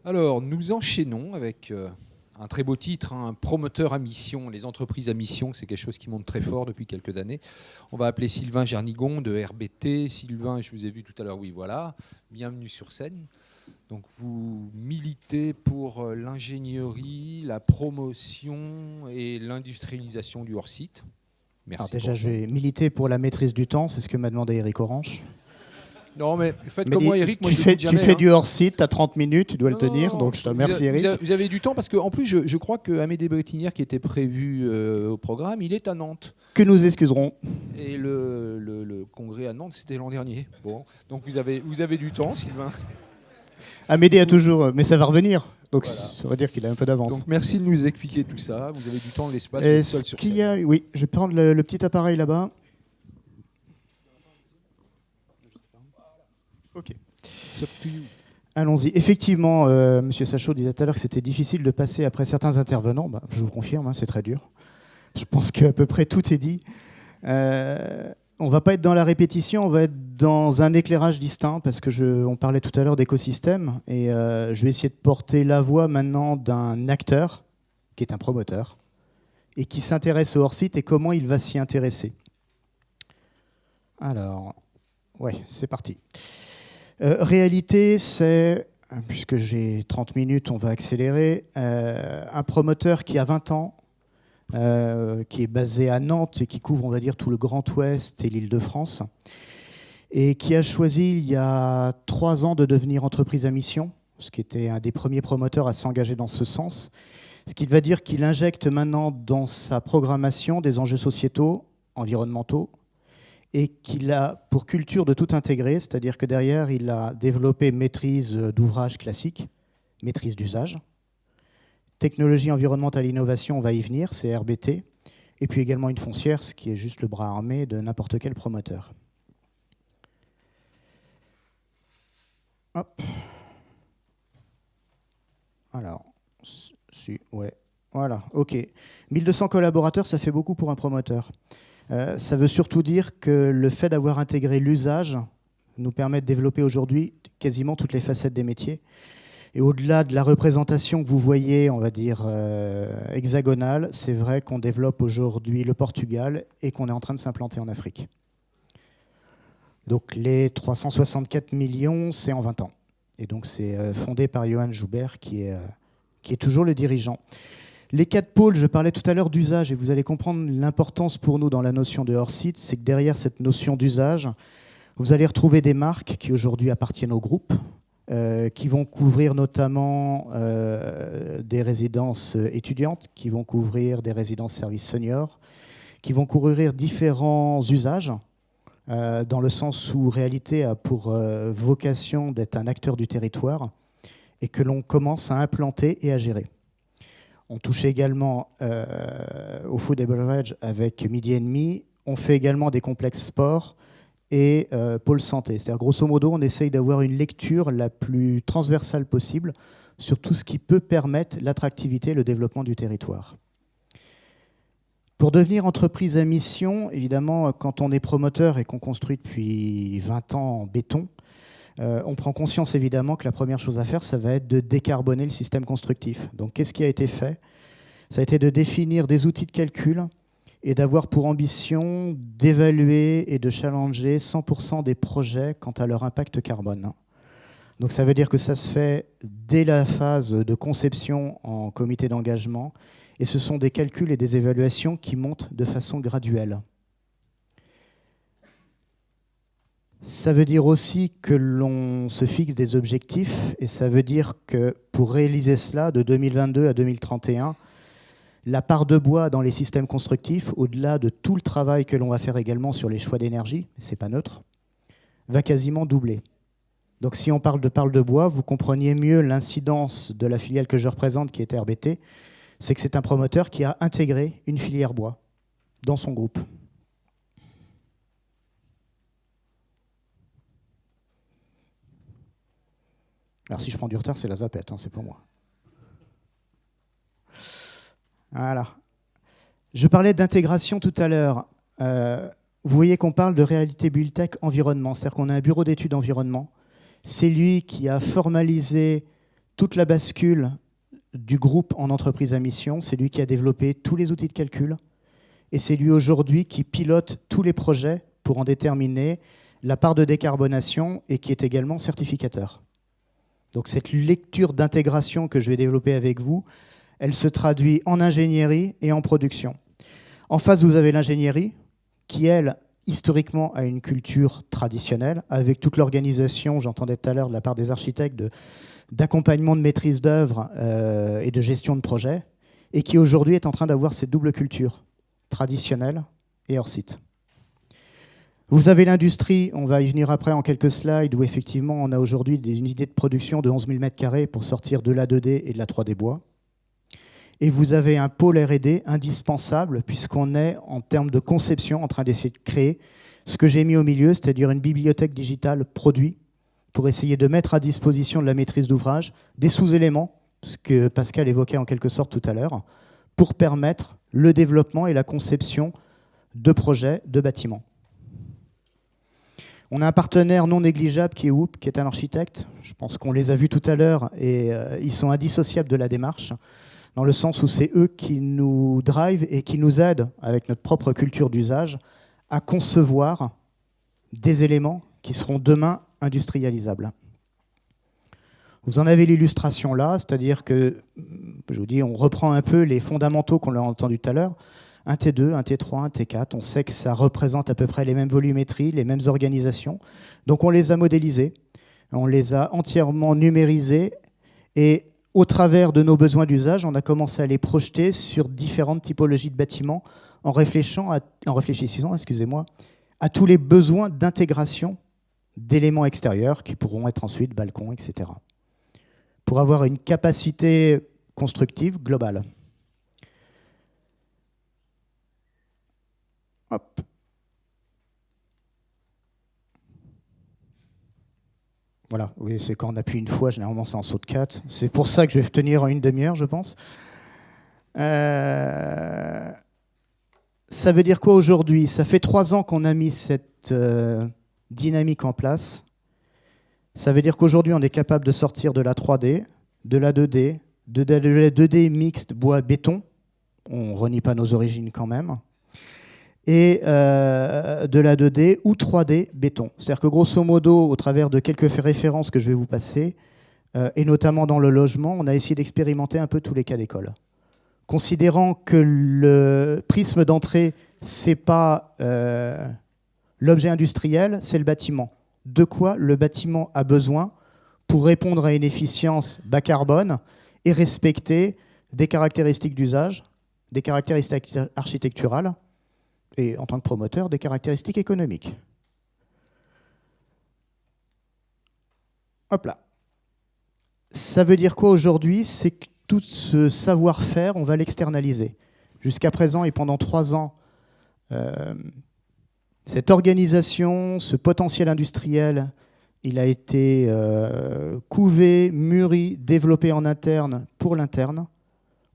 Alors, nous enchaînons avec un très beau titre, hein, un promoteur à mission. Les entreprises à mission, c'est quelque chose qui monte très fort depuis quelques années. On va appeler Sylvain Gernigon de RBT. Sylvain, je vous ai vu tout à l'heure, oui, voilà. Bienvenue sur scène. Donc, vous militez pour l'ingénierie, la promotion et l'industrialisation du hors-site. Merci. Alors déjà, je vais militer pour la maîtrise du temps, c'est ce que m'a demandé Eric Orange. Non, mais faites comme moi, Eric. Moi, tu fais hein. Du hors-site, tu as 30 minutes, tu dois le tenir, Non, donc je te remercie, Eric. Vous avez du temps, parce qu'en plus, je crois qu'Amédée Brettinière, qui était prévu au programme, il est à Nantes. Que nous excuserons. Et le congrès à Nantes, c'était l'an dernier. Bon, donc vous avez du temps, Sylvain. Amédée a toujours... Mais ça va revenir, donc voilà. Ça veut dire qu'il a un peu d'avance. Donc merci de nous expliquer tout ça. Vous avez du temps, de l'espace. Est-ce qu'il y a... Oui, je vais prendre le petit appareil là-bas. Ok. Allons-y. Effectivement, M. Sachot disait tout à l'heure que c'était difficile de passer après certains intervenants. Bah, je vous confirme, hein, c'est très dur. Je pense qu'à peu près tout est dit. On ne va pas être dans la répétition, on va être dans un éclairage distinct, parce on parlait tout à l'heure d'écosystème, et je vais essayer de porter la voix maintenant d'un acteur, qui est un promoteur, et qui s'intéresse au hors-site et comment il va s'y intéresser. Alors, ouais, c'est parti. Réalité, c'est, puisque j'ai 30 minutes, on va accélérer, un promoteur qui a 20 ans, qui est basé à Nantes et qui couvre, on va dire, tout le Grand Ouest et l'Île-de-France, et qui a choisi, il y a 3 ans, de devenir entreprise à mission, ce qui était un des premiers promoteurs à s'engager dans ce sens. Ce qui va dire qu'il injecte maintenant dans sa programmation des enjeux sociétaux, environnementaux, et qu'il a pour culture de tout intégrer, c'est-à-dire que derrière, il a développé maîtrise d'ouvrage classique, maîtrise d'usage, technologie environnementale et innovation, on va y venir, c'est RBT, et puis également une foncière, ce qui est juste le bras armé de n'importe quel promoteur. Hop. Alors, ouais, voilà, ok. 1200 collaborateurs, ça fait beaucoup pour un promoteur. Ça veut surtout dire que le fait d'avoir intégré l'usage nous permet de développer aujourd'hui quasiment toutes les facettes des métiers. Et au-delà de la représentation que vous voyez, on va dire, hexagonale, c'est vrai qu'on développe aujourd'hui le Portugal et qu'on est en train de s'implanter en Afrique. Donc les 364 millions, c'est en 20 ans. Et donc c'est fondé par Johan Joubert, qui est toujours le dirigeant. Les 4 pôles, je parlais tout à l'heure d'usage, et vous allez comprendre l'importance pour nous dans la notion de hors-site, c'est que derrière cette notion d'usage, vous allez retrouver des marques qui aujourd'hui appartiennent au groupe, qui vont couvrir notamment des résidences étudiantes, qui vont couvrir des résidences services seniors, qui vont couvrir différents usages, dans le sens où réalité a pour vocation d'être un acteur du territoire et que l'on commence à implanter et à gérer. On touche également au food and beverage avec Midi & Demi. On fait également des complexes sports et pôle santé. C'est-à-dire, grosso modo, on essaye d'avoir une lecture la plus transversale possible sur tout ce qui peut permettre l'attractivité et le développement du territoire. Pour devenir entreprise à mission, évidemment, quand on est promoteur et qu'on construit depuis 20 ans en béton, on prend conscience évidemment que la première chose à faire, ça va être de décarboner le système constructif. Donc qu'est-ce qui a été fait? Ça a été de définir des outils de calcul et d'avoir pour ambition d'évaluer et de challenger 100% des projets quant à leur impact carbone. Donc ça veut dire que ça se fait dès la phase de conception en comité d'engagement, et ce sont des calculs et des évaluations qui montent de façon graduelle. Ça veut dire aussi que l'on se fixe des objectifs, et ça veut dire que pour réaliser cela, de 2022 à 2031, la part de bois dans les systèmes constructifs, au-delà de tout le travail que l'on va faire également sur les choix d'énergie, c'est pas neutre, va quasiment doubler. Donc si on parle de bois, vous compreniez mieux l'incidence de la filiale que je représente, qui est RBT, c'est que c'est un promoteur qui a intégré une filière bois dans son groupe. Alors si je prends du retard, c'est la zapette, hein, c'est pour moi. Voilà. Je parlais d'intégration tout à l'heure. Vous voyez qu'on parle de réalité Buildtech environnement, c'est-à-dire qu'on a un bureau d'études environnement. C'est lui qui a formalisé toute la bascule du groupe en entreprise à mission. C'est lui qui a développé tous les outils de calcul. Et c'est lui aujourd'hui qui pilote tous les projets pour en déterminer la part de décarbonation et qui est également certificateur. Donc cette lecture d'intégration que je vais développer avec vous, elle se traduit en ingénierie et en production. En face, vous avez l'ingénierie qui, elle, historiquement, a une culture traditionnelle, avec toute l'organisation, j'entendais tout à l'heure de la part des architectes, d'accompagnement de maîtrise d'œuvre et de gestion de projet, et qui aujourd'hui est en train d'avoir cette double culture, traditionnelle et hors site. Vous avez l'industrie, on va y venir après en quelques slides, où effectivement on a aujourd'hui des unités de production de 11 000 m² pour sortir de la 2D et de la 3D bois. Et vous avez un pôle R&D indispensable, puisqu'on est, en termes de conception, en train d'essayer de créer ce que j'ai mis au milieu, c'est-à-dire une bibliothèque digitale produit, pour essayer de mettre à disposition de la maîtrise d'ouvrage des sous-éléments, ce que Pascal évoquait en quelque sorte tout à l'heure, pour permettre le développement et la conception de projets de bâtiments. On a un partenaire non négligeable qui est Whoop, qui est un architecte. Je pense qu'on les a vus tout à l'heure et ils sont indissociables de la démarche, dans le sens où c'est eux qui nous drivent et qui nous aident, avec notre propre culture d'usage, à concevoir des éléments qui seront demain industrialisables. Vous en avez l'illustration là, c'est-à-dire que, je vous dis, on reprend un peu les fondamentaux qu'on a entendus tout à l'heure. Un T2, un T3, un T4, on sait que ça représente à peu près les mêmes volumétries, les mêmes organisations. Donc on les a modélisés, on les a entièrement numérisés et au travers de nos besoins d'usage, on a commencé à les projeter sur différentes typologies de bâtiments en réfléchissant à tous les besoins d'intégration d'éléments extérieurs qui pourront être ensuite balcons, etc. Pour avoir une capacité constructive globale. Hop. Voilà, oui, c'est quand on appuie une fois, généralement c'est en saut de 4. C'est pour ça que je vais tenir une demi-heure, je pense. Ça veut dire quoi aujourd'hui? Ça fait 3 ans qu'on a mis cette dynamique en place. Ça veut dire qu'aujourd'hui, on est capable de sortir de la 3D, de la 2D, de la 2D mixte bois-béton. On ne renie pas nos origines quand même. Et de la 2D ou 3D béton. C'est-à-dire que grosso modo, au travers de quelques références que je vais vous passer, et notamment dans le logement, on a essayé d'expérimenter un peu tous les cas d'école. Considérant que le prisme d'entrée, ce n'est pas l'objet industriel, c'est le bâtiment. De quoi le bâtiment a besoin pour répondre à une efficience bas carbone et respecter des caractéristiques d'usage, des caractéristiques architecturales, et en tant que promoteur, des caractéristiques économiques. Hop là. Ça veut dire quoi aujourd'hui? C'est que tout ce savoir-faire, on va l'externaliser. Jusqu'à présent et pendant 3 ans, cette organisation, ce potentiel industriel, il a été couvé, mûri, développé en interne pour l'interne.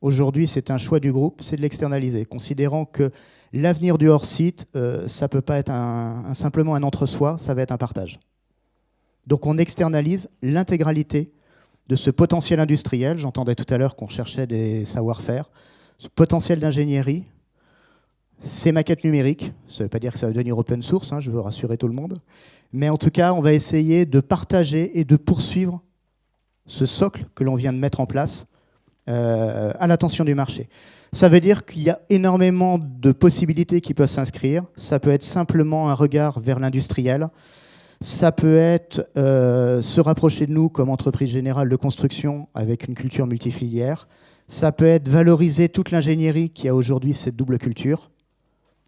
Aujourd'hui, c'est un choix du groupe, c'est de l'externaliser, considérant que l'avenir du hors-site, ça ne peut pas être simplement un entre-soi, ça va être un partage. Donc on externalise l'intégralité de ce potentiel industriel. J'entendais tout à l'heure qu'on cherchait des savoir-faire. Ce potentiel d'ingénierie, ces maquettes numériques, ça ne veut pas dire que ça va devenir open source, hein, je veux rassurer tout le monde. Mais en tout cas, on va essayer de partager et de poursuivre ce socle que l'on vient de mettre en place à l'attention du marché. Ça veut dire qu'il y a énormément de possibilités qui peuvent s'inscrire. Ça peut être simplement un regard vers l'industriel. Ça peut être se rapprocher de nous comme entreprise générale de construction avec une culture multifilière. Ça peut être valoriser toute l'ingénierie qui a aujourd'hui cette double culture.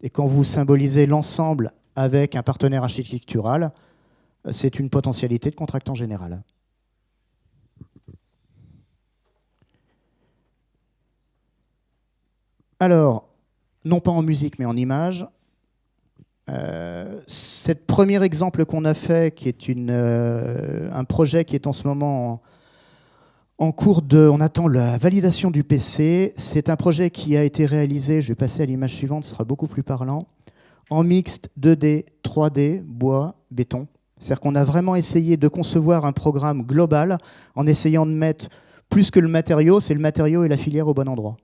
Et quand vous symbolisez l'ensemble avec un partenaire architectural, c'est une potentialité de contractant général. Alors, non pas en musique, mais en image, cet premier exemple qu'on a fait, qui est un projet qui est en ce moment en cours on attend la validation du PC, c'est un projet qui a été réalisé, je vais passer à l'image suivante, ce sera beaucoup plus parlant, en mixte 2D, 3D, bois, béton. C'est-à-dire qu'on a vraiment essayé de concevoir un programme global en essayant de mettre plus que le matériau, c'est le matériau et la filière au bon endroit.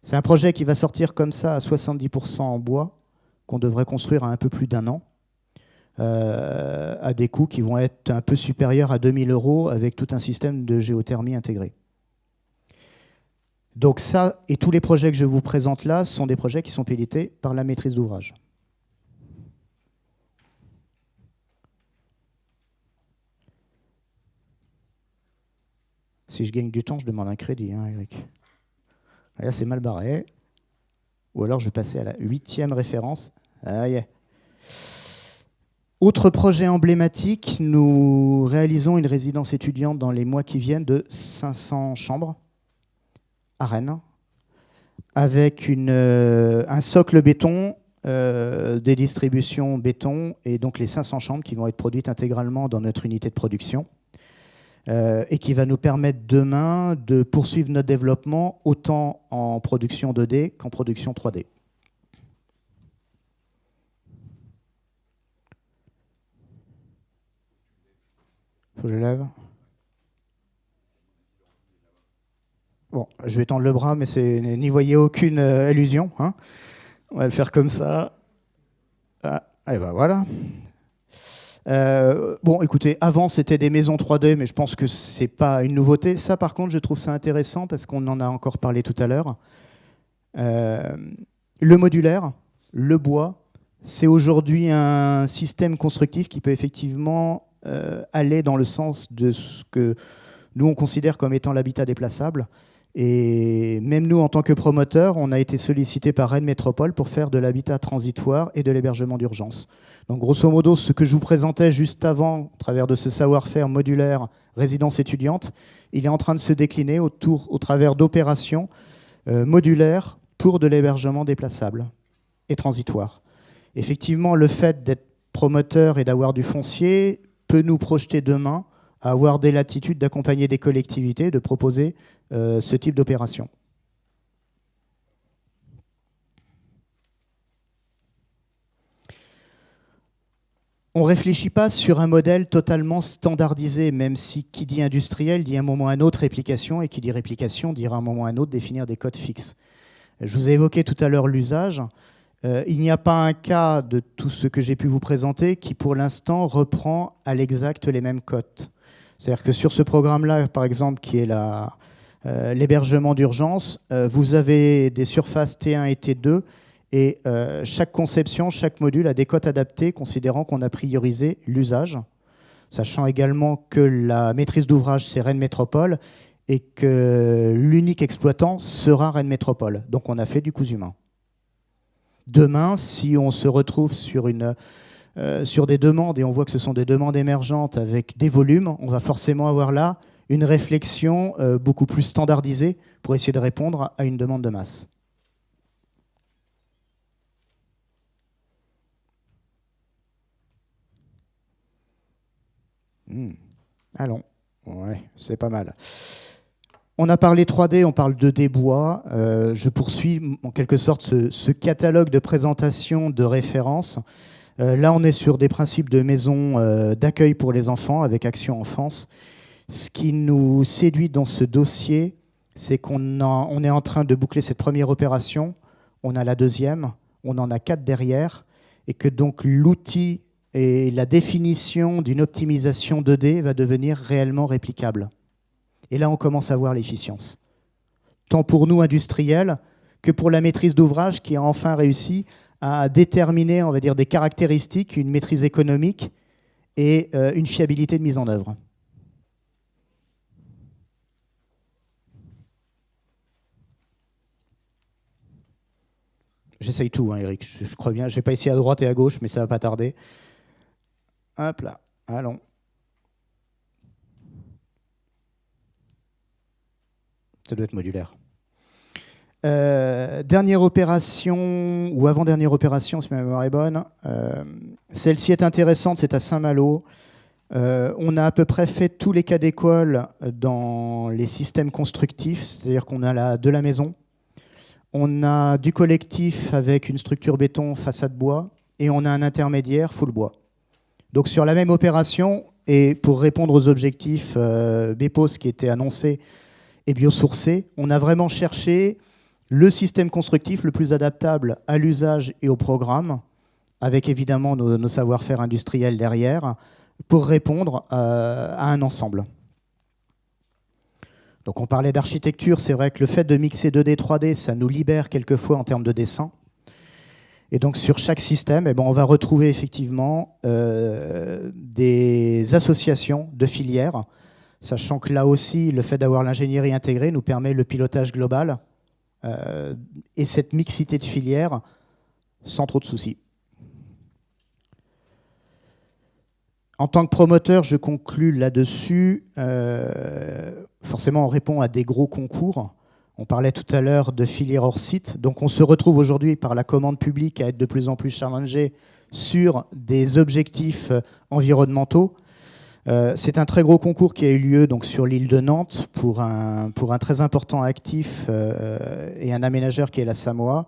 C'est un projet qui va sortir comme ça à 70% en bois, qu'on devrait construire à un peu plus d'1 an, à des coûts qui vont être un peu supérieurs à 2 000 € avec tout un système de géothermie intégré. Donc ça, et tous les projets que je vous présente là, sont des projets qui sont pilotés par la maîtrise d'ouvrage. Si je gagne du temps, je demande un crédit, hein, Eric. Là, c'est mal barré. Ou alors, je vais passer à la 8e référence. Ah, yeah. Autre projet emblématique, nous réalisons une résidence étudiante dans les mois qui viennent de 500 chambres à Rennes, avec un socle béton, des distributions béton, et donc les 500 chambres qui vont être produites intégralement dans notre unité de production, et qui va nous permettre demain de poursuivre notre développement autant en production 2D qu'en production 3D. Faut que je lève. Bon, je vais tendre le bras, mais n'y voyez aucune allusion. Hein. On va le faire comme ça. Ah, et ben voilà. Bon, écoutez, avant c'était des maisons 3D, mais je pense que c'est pas une nouveauté. Ça, par contre, je trouve ça intéressant parce qu'on en a encore parlé tout à l'heure. Le modulaire, le bois, c'est aujourd'hui un système constructif qui peut effectivement aller dans le sens de ce que nous on considère comme étant l'habitat déplaçable. Et même nous, en tant que promoteurs, on a été sollicités par Rennes Métropole pour faire de l'habitat transitoire et de l'hébergement d'urgence. Donc grosso modo, ce que je vous présentais juste avant, à travers de ce savoir-faire modulaire résidence étudiante, il est en train de se décliner au travers d'opérations modulaires pour de l'hébergement déplaçable et transitoire. Effectivement, le fait d'être promoteur et d'avoir du foncier peut nous projeter demain à avoir des latitudes d'accompagner des collectivités, de proposer ce type d'opération. On ne réfléchit pas sur un modèle totalement standardisé, même si qui dit industriel dit à un moment ou à un autre réplication, et qui dit réplication dira à un moment ou à un autre définir des codes fixes. Je vous ai évoqué tout à l'heure l'usage. Il n'y a pas un cas de tout ce que j'ai pu vous présenter qui, pour l'instant, reprend à l'exact les mêmes codes. C'est-à-dire que sur ce programme-là, par exemple, qui est l'hébergement d'urgence, vous avez des surfaces T1 et T2, et chaque conception, chaque module a des cotes adaptés, considérant qu'on a priorisé l'usage, sachant également que la maîtrise d'ouvrage, c'est Rennes Métropole, et que l'unique exploitant sera Rennes Métropole. Donc on a fait du cousu main. Demain, si on se retrouve sur des demandes, et on voit que ce sont des demandes émergentes avec des volumes, on va forcément avoir là une réflexion beaucoup plus standardisée pour essayer de répondre à une demande de masse. Allons, ouais, c'est pas mal. On a parlé 3D, on parle 2D bois. Je poursuis en quelque sorte ce catalogue de présentation de référence. Là, on est sur des principes de maison d'accueil pour les enfants avec Action Enfance. Ce qui nous séduit dans ce dossier, c'est qu'on est en train de boucler cette première opération. On a la deuxième, on en a 4 derrière, et que donc l'outil et la définition d'une optimisation 2D va devenir réellement réplicable. Et là, on commence à voir l'efficience. Tant pour nous, industriels, que pour la maîtrise d'ouvrage qui a enfin réussi à déterminer, on va dire, des caractéristiques, une maîtrise économique et une fiabilité de mise en œuvre. J'essaye tout, hein, Eric, je crois bien. Je vais pas essayer à droite et à gauche, mais ça va pas tarder. Hop là, allons. Ça doit être modulaire. Dernière opération, ou avant-dernière opération, si ma mémoire est bonne. Celle-ci est intéressante, c'est à Saint-Malo. On a à peu près fait tous les cas d'école dans les systèmes constructifs, c'est-à-dire qu'on a de la maison. On a du collectif avec une structure béton, façade bois, et on a un intermédiaire full bois. Donc sur la même opération, Et pour répondre aux objectifs BEPOS qui étaient annoncés et biosourcés, on a vraiment cherché le système constructif le plus adaptable à l'usage et au programme, avec évidemment nos savoir-faire industriels derrière, pour répondre à un ensemble. Donc on parlait d'architecture, c'est vrai que le fait de mixer 2D, 3D, ça nous libère quelquefois en termes de dessin. Et donc sur chaque système, eh ben, on va retrouver effectivement des associations de filières, sachant que là aussi, le fait d'avoir l'ingénierie intégrée nous permet le pilotage global et cette mixité de filières sans trop de soucis. En tant que promoteur, je conclus là-dessus. Forcément, on répond à des gros concours. On parlait tout à l'heure de filières hors site. Donc on se retrouve aujourd'hui par la commande publique à être de plus en plus challengé sur des objectifs environnementaux. C'est un très gros concours qui a eu lieu donc, sur l'île de Nantes pour un très important actif et un aménageur qui est la Samoa.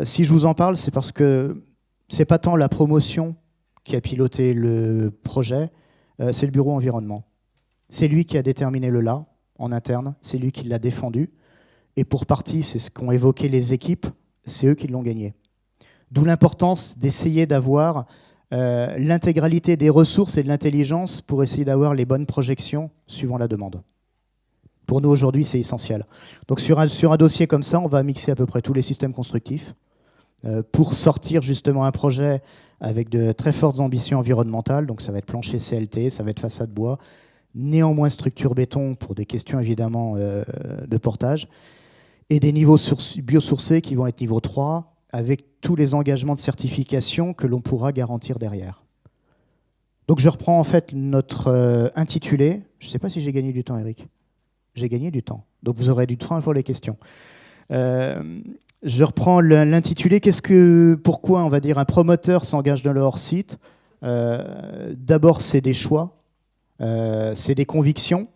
Si je vous en parle, c'est parce que c'est pas tant la promotion qui a piloté le projet, c'est le bureau environnement. C'est lui qui a déterminé le là en interne, c'est lui qui l'a défendu. Et pour partie, c'est ce qu'ont évoqué les équipes, c'est eux qui l'ont gagné. D'où l'importance d'essayer d'avoir l'intégralité des ressources et de l'intelligence pour essayer d'avoir les bonnes projections suivant la demande. Pour nous, aujourd'hui, c'est essentiel. Donc sur un dossier comme ça, on va mixer à peu près tous les systèmes constructifs pour sortir justement un projet avec de très fortes ambitions environnementales. Donc ça va être plancher CLT, ça va être façade bois, néanmoins structure béton pour des questions évidemment de portage, et des niveaux biosourcés qui vont être niveau 3, avec tous les engagements de certification que l'on pourra garantir derrière. Donc je reprends en fait notre intitulé. Je ne sais pas si j'ai gagné du temps, Eric. J'ai gagné du temps. Donc vous aurez du temps pour les questions. Je reprends l'intitulé. Pourquoi, on va dire, un promoteur s'engage dans le hors-site ? D'abord, c'est des choix, c'est des convictions,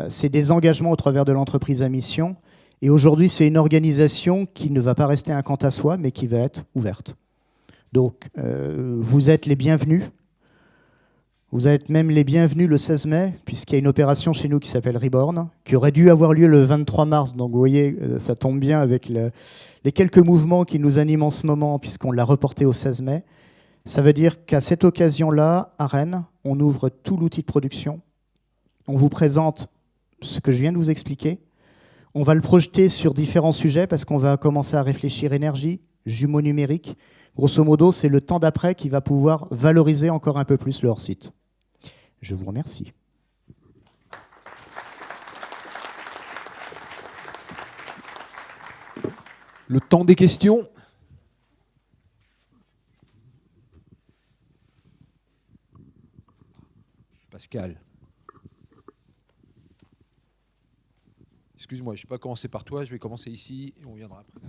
c'est des engagements au travers de l'entreprise à mission. Et aujourd'hui, c'est une organisation qui ne va pas rester un quant à soi, mais qui va être ouverte. Donc, vous êtes les bienvenus. Vous êtes même les bienvenus le 16 mai, puisqu'il y a une opération chez nous qui s'appelle Reborn, qui aurait dû avoir lieu le 23 mars. Donc, vous voyez, ça tombe bien avec les quelques mouvements qui nous animent en ce moment, puisqu'on l'a reporté au 16 mai. Ça veut dire qu'à cette occasion-là, à Rennes, on ouvre tout l'outil de production. On vous présente ce que je viens de vous expliquer. On va le projeter sur différents sujets parce qu'on va commencer à réfléchir énergie, jumeaux numériques. Grosso modo, c'est le temps d'après qui va pouvoir valoriser encore un peu plus le hors-site. Je vous remercie. Le temps des questions. Pascal. Excuse-moi, je ne vais pas commencer par toi, je vais commencer ici et on viendra après.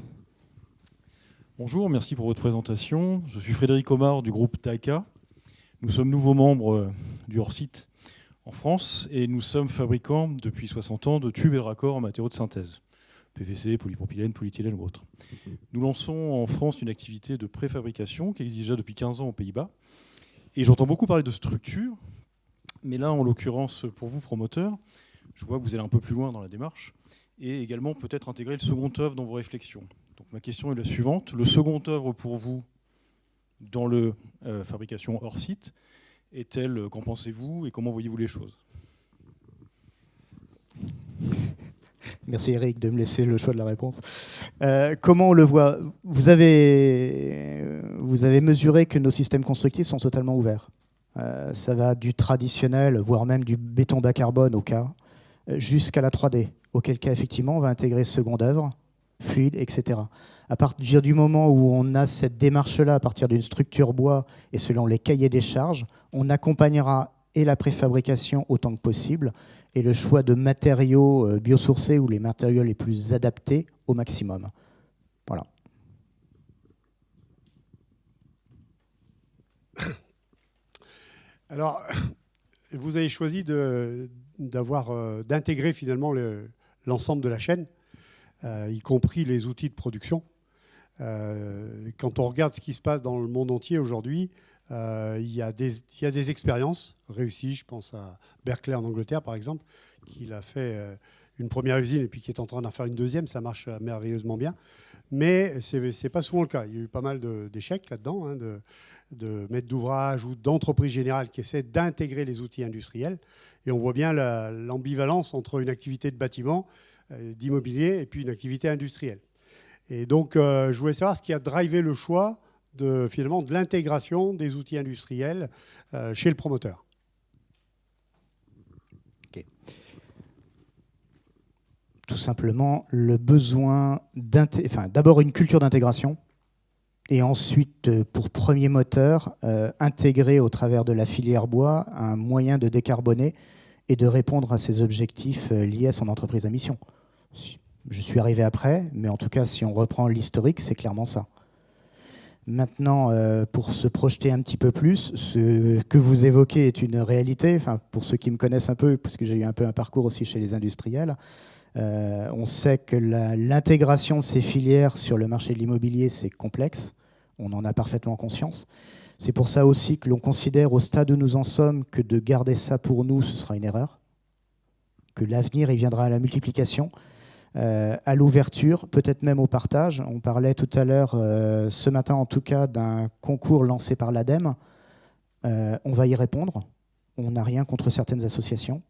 Bonjour, merci pour votre présentation. Je suis Frédéric Omar du groupe Taika. Nous sommes nouveaux membres du hors-site en France et nous sommes fabricants depuis 60 ans de tubes et de raccords en matériaux de synthèse, PVC, polypropylène, polyéthylène ou autre. Nous lançons en France une activité de préfabrication qui existe déjà depuis 15 ans aux Pays-Bas. Et j'entends beaucoup parler de structure, mais là, en l'occurrence, pour vous, promoteurs, je vois que vous allez un peu plus loin dans la démarche et également peut-être intégrer le second œuvre dans vos réflexions. Donc ma question est la suivante. Le second œuvre pour vous dans le fabrication hors site est-elle, qu'en pensez-vous et comment voyez-vous les choses ? Merci Eric de me laisser le choix de la réponse. Comment on le voit ? Vous avez mesuré que nos systèmes constructifs sont totalement ouverts. Ça va du traditionnel, voire même du béton bas carbone au cas, jusqu'à la 3D, auquel cas effectivement on va intégrer seconde œuvre, fluide, etc. À partir du moment où on a cette démarche-là, à partir d'une structure bois et selon les cahiers des charges, on accompagnera et la préfabrication autant que possible et le choix de matériaux biosourcés ou les matériaux les plus adaptés au maximum. Voilà. Alors, vous avez choisi d'intégrer finalement l'ensemble de la chaîne, y compris les outils de production. Quand on regarde ce qui se passe dans le monde entier aujourd'hui, Il y a des expériences réussies. Je pense à Berkeley en Angleterre, par exemple, qui a fait une première usine et puis qui est en train d'en faire une deuxième. Ça marche merveilleusement bien. Mais ce n'est pas souvent le cas. Il y a eu pas mal d'échecs là-dedans, hein, de maîtres d'ouvrage ou d'entreprises générales qui essaient d'intégrer les outils industriels. Et on voit bien l'ambivalence entre une activité de bâtiment, d'immobilier, et puis une activité industrielle. Et donc, je voulais savoir ce qui a drivé le choix finalement de l'intégration des outils industriels chez le promoteur. Okay. Tout simplement, le besoin d'abord une culture d'intégration, et ensuite, pour premier moteur, intégrer au travers de la filière bois un moyen de décarboner et de répondre à ses objectifs liés à son entreprise à mission. Je suis arrivé après, mais en tout cas, si on reprend l'historique, c'est clairement ça. Maintenant, pour se projeter un petit peu plus, ce que vous évoquez est une réalité. Enfin, pour ceux qui me connaissent un peu, parce que j'ai eu un peu un parcours aussi chez les industriels, on sait que l'intégration de ces filières sur le marché de l'immobilier, c'est complexe. On en a parfaitement conscience. C'est pour ça aussi que l'on considère au stade où nous en sommes que de garder ça pour nous, ce sera une erreur. Que l'avenir, il viendra à la multiplication, à l'ouverture, peut-être même au partage. On parlait tout à l'heure, ce matin en tout cas, d'un concours lancé par l'ADEME. On va y répondre. On n'a rien contre certaines associations.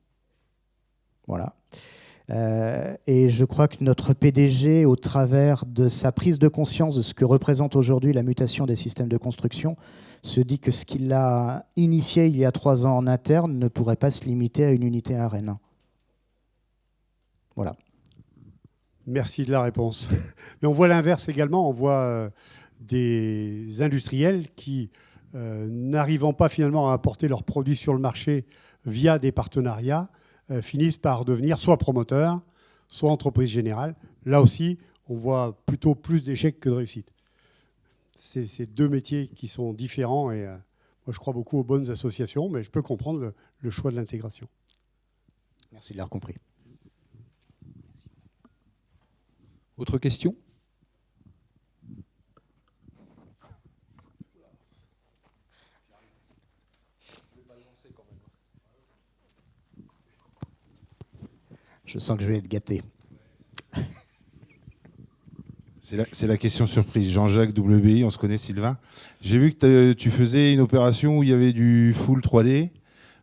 Voilà. Et je crois que notre PDG, au travers de sa prise de conscience de ce que représente aujourd'hui la mutation des systèmes de construction, se dit que ce qu'il a initié il y a 3 ans en interne ne pourrait pas se limiter à une unité à Rennes. Voilà. Merci de la réponse. Mais on voit l'inverse également. On voit des industriels qui, n'arrivant pas finalement à apporter leurs produits sur le marché via des partenariats, finissent par devenir soit promoteurs, soit entreprise générale. Là aussi, on voit plutôt plus d'échecs que de réussites. C'est 2 métiers qui sont différents et moi je crois beaucoup aux bonnes associations, mais je peux comprendre le choix de l'intégration. Merci de l'avoir compris. Autre question ? Je sens que je vais être gâté. C'est la question surprise. Jean-Jacques WBI, on se connaît, Sylvain. J'ai vu que tu faisais une opération où il y avait du full 3D,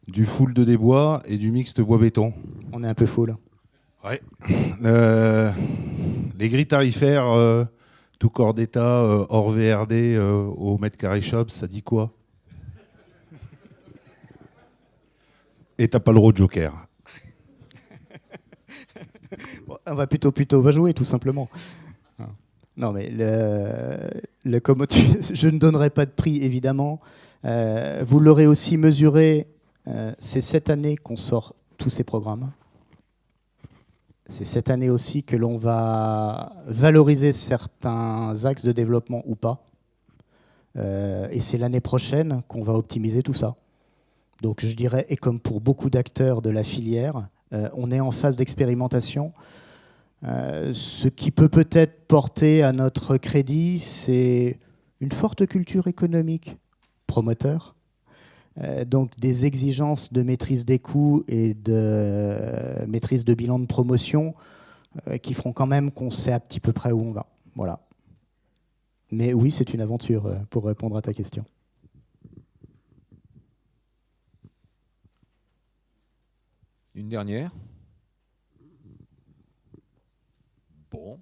du full 2D bois et du mixte bois-béton. On est un peu full. Ouais. Les grilles tarifaires, tout corps d'État, hors VRD, au mètre carré shop, ça dit quoi? Et t'as pas le droit au joker. Bon, on va plutôt va jouer, tout simplement. Non, mais je ne donnerai pas de prix, évidemment. Vous l'aurez aussi mesuré, c'est cette année qu'on sort tous ces programmes. C'est cette année aussi que l'on va valoriser certains axes de développement ou pas. Et c'est l'année prochaine qu'on va optimiser tout ça. Donc je dirais, et comme pour beaucoup d'acteurs de la filière, on est en phase d'expérimentation. Ce qui peut peut-être porter à notre crédit, c'est une forte culture économique promoteur, donc des exigences de maîtrise des coûts et de maîtrise de bilan de promotion qui feront quand même qu'on sait à petit peu près où on va. Voilà. Mais oui, c'est une aventure pour répondre à ta question. Une dernière. Bon.